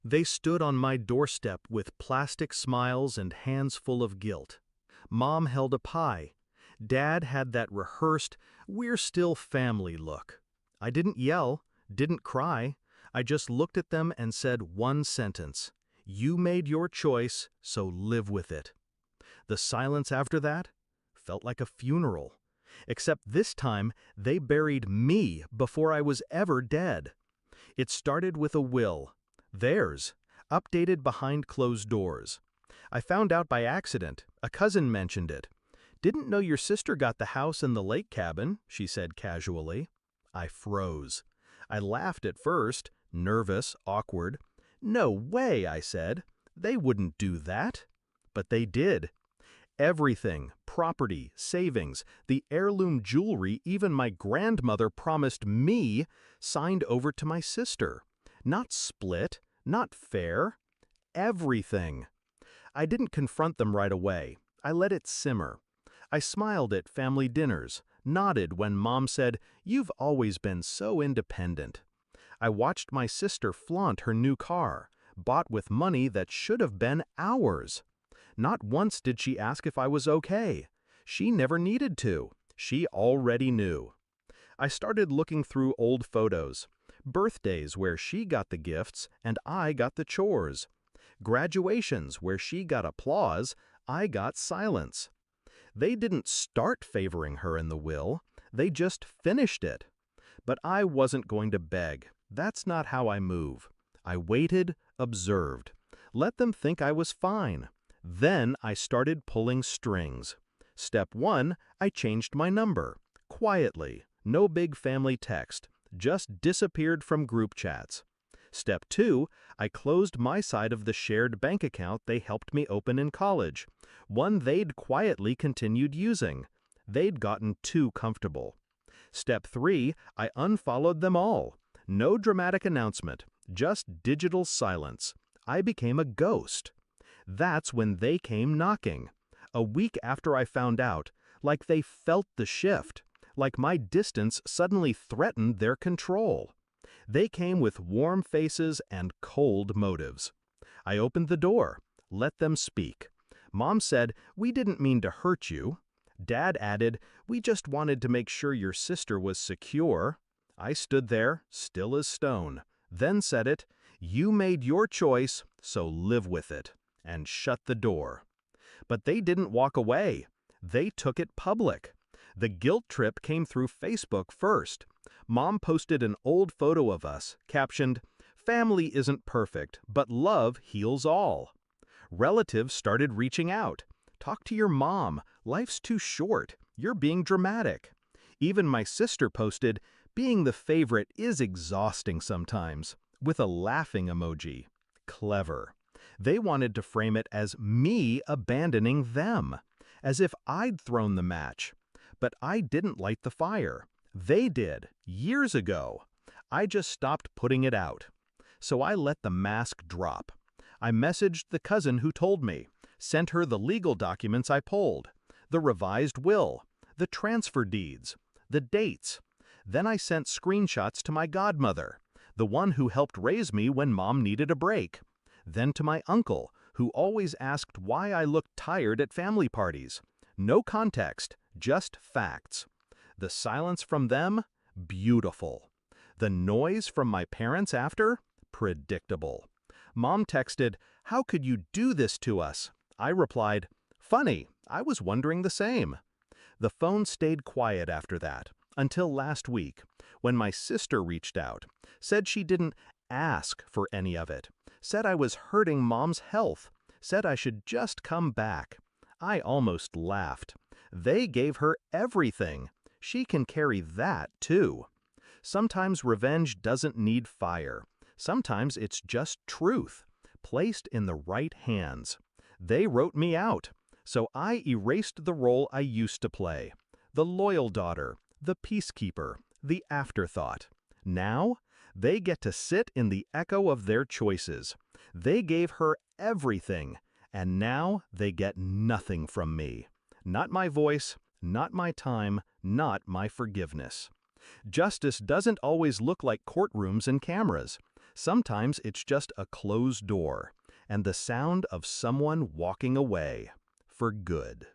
They stood on my doorstep with plastic smiles and hands full of guilt. Mom held a pie. Dad had that rehearsed, we're still family look. I didn't yell, didn't cry. I just looked at them and said one sentence. You made your choice, so live with it. The silence after that felt like a funeral. Except this time, they buried me before I was ever dead. It started with a will. Theirs, updated behind closed doors. I found out by accident. A cousin mentioned it. Didn't know your sister got the house and the lake cabin, she said casually. I froze. I laughed at first, nervous, awkward. No way, I said. They wouldn't do that. But they did. Everything, property, savings, the heirloom jewelry even my grandmother promised me, signed over to my sister. Not split, not fair. Everything. I didn't confront them right away. I let it simmer. I smiled at family dinners, nodded when Mom said, "You've always been so independent." I watched my sister flaunt her new car, bought with money that should have been ours. Not once did she ask if I was okay. She never needed to. She already knew. I started looking through old photos. Birthdays where she got the gifts and I got the chores. Graduations where she got applause, I got silence. They didn't start favoring her in the will, they just finished it. But I wasn't going to beg. That's not how I move. I waited, observed. Let them think I was fine. Then I started pulling strings. Step 1, I changed my number. Quietly, no big family text, just disappeared from group chats. Step 2, I closed my side of the shared bank account they helped me open in college, one they'd quietly continued using. They'd gotten too comfortable. Step 3, I unfollowed them all. No dramatic announcement, just digital silence. I became a ghost. That's when they came knocking. A week after I found out, like they felt the shift, like my distance suddenly threatened their control. They came with warm faces and cold motives. I opened the door, let them speak. Mom said, "We didn't mean to hurt you." Dad added, "We just wanted to make sure your sister was secure." I stood there, still as stone, then said it, "You made your choice, so live with it," and shut the door. But they didn't walk away. They took it public. The guilt trip came through Facebook first. Mom posted an old photo of us, captioned, "Family isn't perfect, but love heals all." Relatives started reaching out. "Talk to your mom. Life's too short. You're being dramatic." Even my sister posted, "Being the favorite is exhausting sometimes," with a laughing emoji. Clever. They wanted to frame it as me abandoning them, as if I'd thrown the match. But I didn't light the fire. They did, years ago. I just stopped putting it out. So I let the mask drop. I messaged the cousin who told me, sent her the legal documents I pulled, the revised will, the transfer deeds, the dates. Then I sent screenshots to my godmother, the one who helped raise me when Mom needed a break. Then to my uncle, who always asked why I looked tired at family parties. No context, just facts. The silence from them? Beautiful. The noise from my parents after? Predictable. Mom texted, "How could you do this to us?" I replied, "Funny, I was wondering the same." The phone stayed quiet after that, until last week, when my sister reached out, said she didn't ask for any of it, said I was hurting Mom's health, said I should just come back. I almost laughed. They gave her everything. She can carry that, too. Sometimes revenge doesn't need fire. Sometimes it's just truth, placed in the right hands. They wrote me out, so I erased the role I used to play. The loyal daughter, the peacekeeper, the afterthought. Now, they get to sit in the echo of their choices. They gave her everything, and now they get nothing from me. Not my voice, not my time, not my forgiveness. Justice doesn't always look like courtrooms and cameras. Sometimes it's just a closed door and the sound of someone walking away for good.